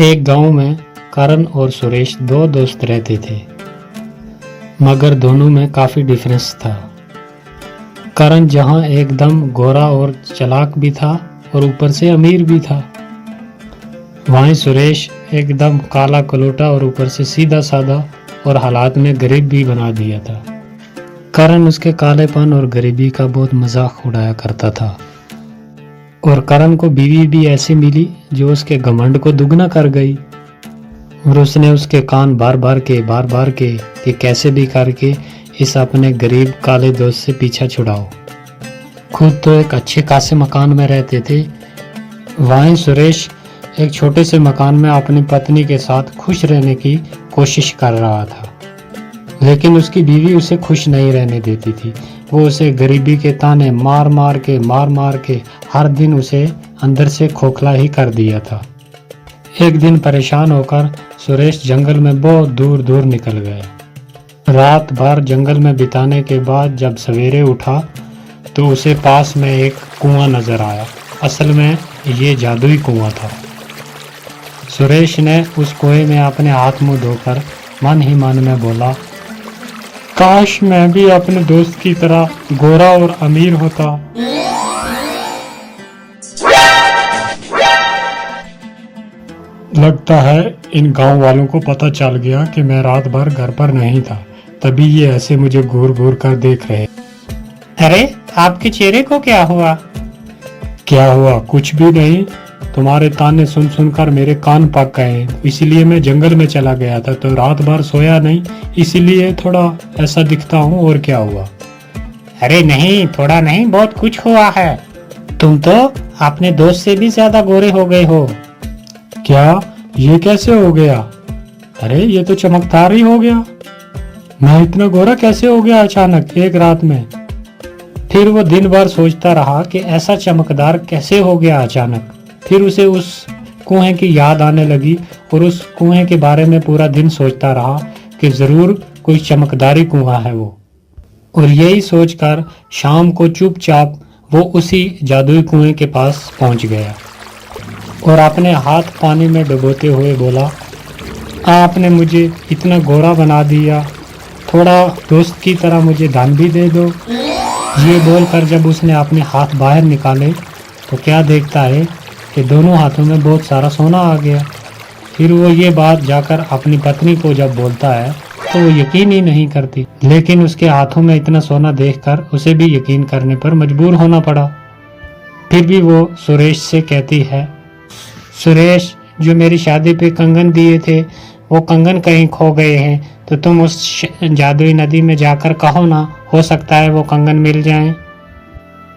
एक गांव में करण और सुरेश दो दोस्त रहते थे, मगर दोनों में काफी डिफरेंस था। करण जहां एकदम गोरा और चालाक भी था और ऊपर से अमीर भी था, वहीं सुरेश एकदम काला कलोटा और ऊपर से सीधा साधा और हालात में गरीब भी बना दिया था। करण उसके कालेपन और गरीबी का बहुत मजाक उड़ाया करता था और करण को बीवी भी ऐसी मिली जो उसके घमंड को दुगना कर गई और उसने उसके कान बार बार के कि कैसे भी करके इस अपने गरीब काले दोस्त से पीछा छुड़ाओ। खुद तो एक अच्छे खासे मकान में रहते थे, वहीं सुरेश एक छोटे से मकान में अपनी पत्नी के साथ खुश रहने की कोशिश कर रहा था, लेकिन उसकी बीवी उसे खुश नहीं रहने देती थी। वो उसे गरीबी के ताने मार मार के हर दिन उसे अंदर से खोखला ही कर दिया था। एक दिन परेशान होकर सुरेश जंगल में बहुत दूर दूर निकल गया। रात भर जंगल में बिताने के बाद जब सवेरे उठा तो उसे पास में एक कुआं नजर आया। असल में ये जादुई कुआं था। सुरेश ने उस कुएं में अपने हाथ मुंह धोकर मन ही मन में बोला, काश मैं भी अपने दोस्त की तरह गोरा और अमीर होता। लगता है इन गांव वालों को पता चल गया कि मैं रात भर घर पर नहीं था, तभी ये ऐसे मुझे घूर घूर कर देख रहे। अरे आपके चेहरे को क्या हुआ? क्या हुआ? कुछ भी नहीं। तुम्हारे ताने सुन सुनकर मेरे कान पक गए, इसीलिए मैं जंगल में चला गया था, तो रात भर सोया नहीं, इसीलिए थोड़ा ऐसा दिखता हूँ। और क्या हुआ? अरे नहीं, थोड़ा नहीं, बहुत कुछ हुआ है। तुम तो अपने दोस्त से भी ज्यादा गोरे हो गए हो। क्या? ये कैसे हो गया? अरे ये तो चमकदार ही हो गया। मैं इतना गोरा कैसे हो गया अचानक एक रात में? फिर वो दिन भर सोचता रहा कि ऐसा चमकदार कैसे हो गया अचानक। फिर उसे उस कुएं की याद आने लगी और उस कुएं के बारे में पूरा दिन सोचता रहा कि जरूर कोई चमकदारी कुआं है वो। और यही सोचकर शाम को चुपचाप वो उसी जादुई कुएं के पास पहुंच गया और अपने हाथ पानी में डुबोते हुए बोला, आपने मुझे इतना गोरा बना दिया, थोड़ा दोस्त की तरह मुझे दान भी दे दो। ये बोलकर जब उसने अपने हाथ बाहर निकाले तो क्या देखता है कि दोनों हाथों में बहुत सारा सोना आ गया। फिर वो ये बात जाकर अपनी पत्नी को जब बोलता है तो वो यकीन ही नहीं करती, लेकिन उसके हाथों में इतना सोना देखकर उसे भी यकीन करने पर मजबूर होना पड़ा। फिर भी वो सुरेश से कहती है, सुरेश, जो मेरी शादी पे कंगन दिए थे वो कंगन कहीं खो गए हैं, तो तुम उस जादुई नदी में जाकर कहो ना, हो सकता है वो कंगन मिल जाएं।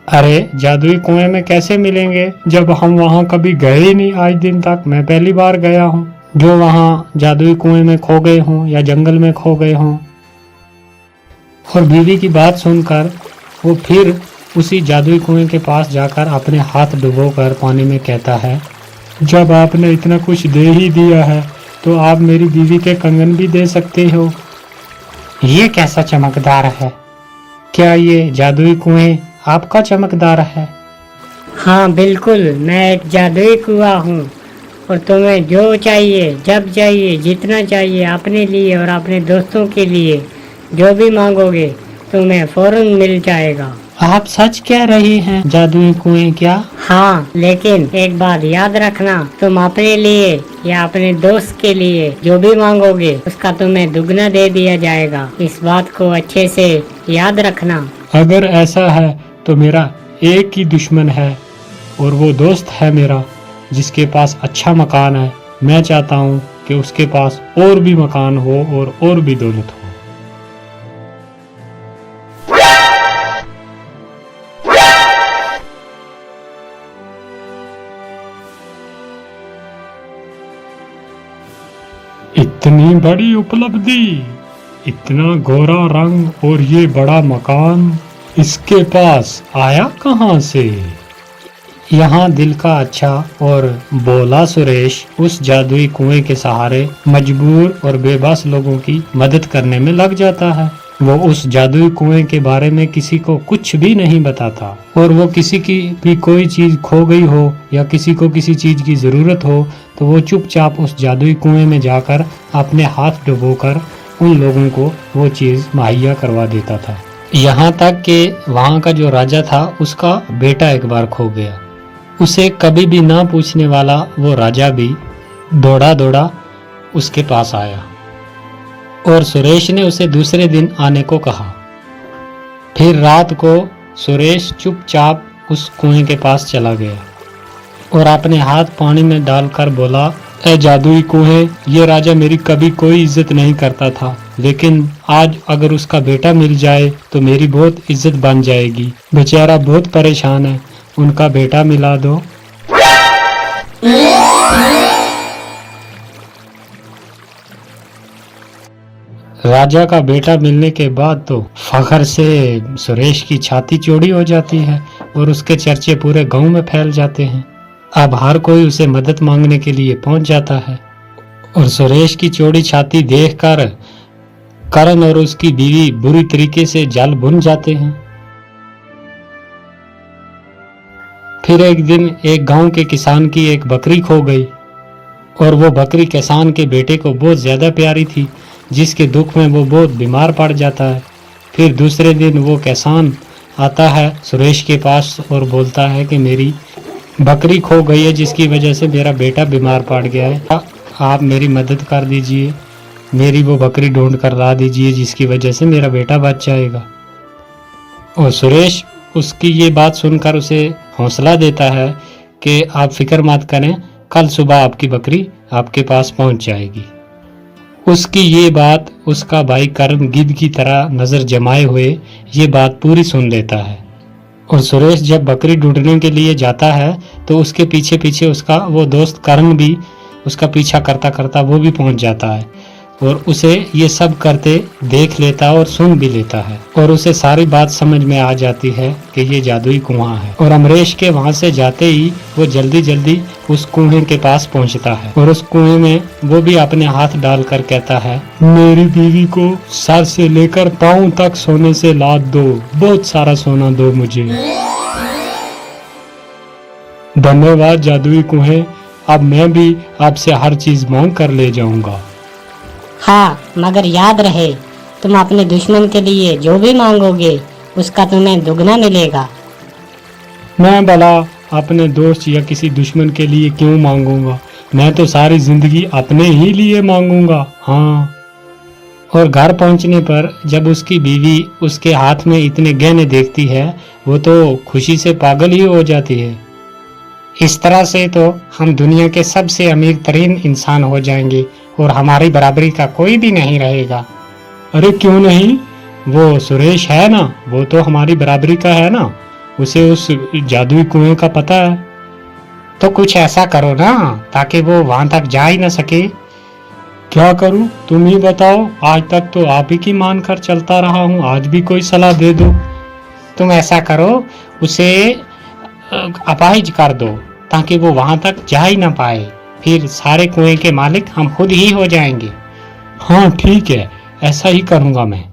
अरे जादुई कुएं में कैसे मिलेंगे जब हम वहां कभी गए ही नहीं आज दिन तक। मैं पहली बार गया हूँ जो वहां जादुई कुएं में खो गए हों या जंगल में खो गए हों। और बीवी की बात सुनकर वो फिर उसी जादुई कुएं के पास जाकर अपने हाथ डुबोकर पानी में कहता है, जब आपने इतना कुछ दे ही दिया है तो आप मेरी बीवी के कंगन भी दे सकते हो। ये कैसा चमकदार है? क्या ये जादुई कुएं आपका चमकदार है? हाँ बिल्कुल, मैं एक जादुई कुआं हूँ और तुम्हें जो चाहिए, जब चाहिए, जितना चाहिए, अपने लिए और अपने दोस्तों के लिए जो भी मांगोगे तुम्हें फौरन मिल जाएगा। आप सच कह रही हैं? जादुई कुएं क्या? हाँ, लेकिन एक बात याद रखना, तुम अपने लिए या अपने दोस्त के लिए जो भी मांगोगे उसका तुम्हें दुगना दे दिया जाएगा। इस बात को अच्छे से याद रखना। अगर ऐसा है तो मेरा एक ही दुश्मन है और वो दोस्त है मेरा जिसके पास अच्छा मकान है। मैं चाहता हूँ कि उसके पास और भी मकान हो और भी दौलत हो। इतनी बड़ी उपलब्धि, इतना गोरा रंग और ये बड़ा मकान इसके पास आया कहाँ से? यहाँ दिल का अच्छा और बोला सुरेश उस जादुई कुएं के सहारे मजबूर और बेबस लोगों की मदद करने में लग जाता है। वो उस जादुई कुएं के बारे में किसी को कुछ भी नहीं बताता, और वो किसी की भी कोई चीज खो गई हो या किसी को किसी चीज की जरूरत हो तो वो चुपचाप उस जादुई कुएं में जाकर अपने हाथ डुबोकर उन लोगों को वो चीज़ मुहैया करवा देता था। यहाँ तक कि वहाँ का जो राजा था उसका बेटा एक बार खो गया। उसे कभी भी ना पूछने वाला वो राजा भी दौड़ा दौड़ा उसके पास आया और सुरेश ने उसे दूसरे दिन आने को कहा। फिर रात को सुरेश चुपचाप उस कुएं के पास चला गया और अपने हाथ पानी में डालकर बोला, ए जादुई कुएं, ये राजा मेरी कभी कोई इज्जत नहीं करता था, लेकिन आज अगर उसका बेटा मिल जाए तो मेरी बहुत इज्जत बन जाएगी। बेचारा बहुत परेशान है, उनका बेटा मिला दो। राजा का बेटा मिलने के बाद तो फखर से सुरेश की छाती चौड़ी हो जाती है और उसके चर्चे पूरे गांव में फैल जाते हैं। अब हर कोई उसे मदद मांगने के लिए पहुंच जाता है और सुरेश की चौड़ी छाती देखकर करण और उसकी बीवी बुरी तरीके से जल भुन जाते हैं। फिर एक दिन एक गांव के किसान की एक बकरी खो गई और वो बकरी किसान के बेटे को बहुत ज्यादा प्यारी थी, जिसके दुख में वो बहुत बीमार पड़ जाता है। फिर दूसरे दिन वो किसान आता है सुरेश के पास और बोलता है कि मेरी बकरी खो गई है, जिसकी वजह से मेरा बेटा बीमार पड़ गया है, आप मेरी मदद कर दीजिए, मेरी वो बकरी ढूंढ कर ला दीजिए, जिसकी वजह से मेरा बेटा बच जाएगा। और सुरेश उसकी ये बात सुनकर उसे हौसला देता है कि आप फिक्र मत करें, कल सुबह आपकी बकरी आपके पास पहुंच जाएगी। उसकी ये बात उसका भाई करण गिद्ध की तरह नजर जमाए हुए ये बात पूरी सुन लेता है और सुरेश जब बकरी ढूंढने के लिए जाता है तो उसके पीछे पीछे उसका वो दोस्त करण भी उसका पीछा करता करता वो भी पहुंच जाता है और उसे ये सब करते देख लेता और सुन भी लेता है और उसे सारी बात समझ में आ जाती है कि ये जादुई कुआं है। और अमरीश के वहां से जाते ही वो जल्दी जल्दी उस कुएं के पास पहुंचता है और उस कुएं में वो भी अपने हाथ डालकर कहता है, मेरी बीवी को सर से लेकर पांव तक सोने से लाद दो, बहुत सारा सोना दो मुझे। धन्यवाद जादुई कुएं, अब मैं भी आपसे हर चीज मांग कर ले जाऊंगा। हाँ, मगर याद रहे, तुम अपने दुश्मन के लिए जो भी मांगोगे उसका तुम्हें दुगना मिलेगा। मैं भला अपने दोस्त या किसी दुश्मन के लिए क्यों मांगूंगा, मैं तो सारी जिंदगी अपने ही लिए मांगूंगा। हाँ। और घर पहुंचने पर जब उसकी बीवी उसके हाथ में इतने गहने देखती है वो तो खुशी से पागल ही हो जाती है। इस तरह से तो हम दुनिया के सबसे अमीर तरीन इंसान हो जाएंगे और हमारी बराबरी का कोई भी नहीं रहेगा। अरे क्यों नहीं, वो सुरेश है ना, वो तो हमारी बराबरी का है ना, उसे उस जादुई कुएं का पता है। तो कुछ ऐसा करो ना ताकि वो वहां तक जा ही ना सके। क्या करूं, तुम ही बताओ, आज तक तो आप ही की मान कर चलता रहा हूं, आज भी कोई सलाह दे दो। तुम ऐसा करो, उसे अपाहिज कर दो ताकि वो वहां तक जा ही ना पाए, फिर सारे कुएं के मालिक हम खुद ही हो जाएंगे। हाँ ठीक है, ऐसा ही करूंगा मैं।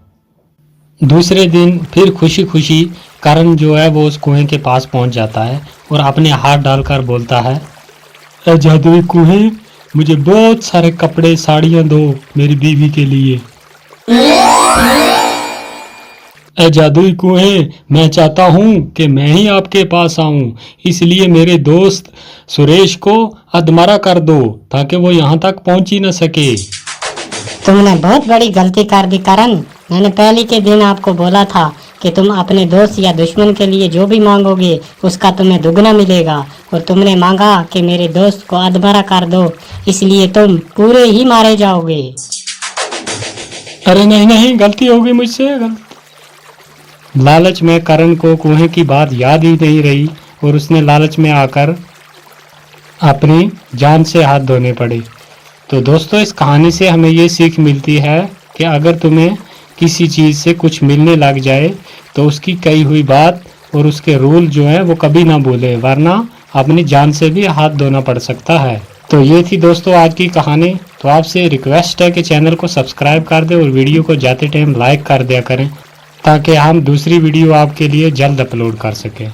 दूसरे दिन फिर खुशी खुशी करण जो है वो उस कुएं के पास पहुंच जाता है और अपने हाथ डालकर बोलता है, ए जादुई कुएं, मुझे बहुत सारे कपड़े साड़ियां दो मेरी बीवी के लिए। ए जादुई कुएं, मैं चाहता हूं कि मैं ही आपके पास आऊं, इसलिए मेरे दोस्त सुरेश को अधमरा कर दो ताकि वो यहाँ तक पहुंच ही न सके। तुमने बहुत बड़ी गलती कर दी करण, मैंने पहले के दिन आपको बोला था कि तुम अपने दोस्त या दुश्मन के लिए जो भी मांगोगे उसका तुम्हें दुगना मिलेगा, और तुमने मांगा कि मेरे दोस्त को अधमरा कर दो, इसलिए तुम पूरे ही मारे जाओगे। अरे नहीं नहीं, गलती हो गई मुझसे। लालच में करण को कुएं की बात याद ही नहीं रही और उसने लालच में आकर अपनी जान से हाथ धोने पड़े। तो दोस्तों, इस कहानी से हमें ये सीख मिलती है कि अगर तुम्हें किसी चीज़ से कुछ मिलने लग जाए तो उसकी कही हुई बात और उसके रूल जो है वो कभी ना भूले, वरना अपनी जान से भी हाथ धोना पड़ सकता है। तो ये थी दोस्तों आज की कहानी। तो आपसे रिक्वेस्ट है कि चैनल को सब्सक्राइब कर दें और वीडियो को जाते टाइम लाइक कर दिया करें ताकि हम दूसरी वीडियो आपके लिए जल्द अपलोड कर सकें।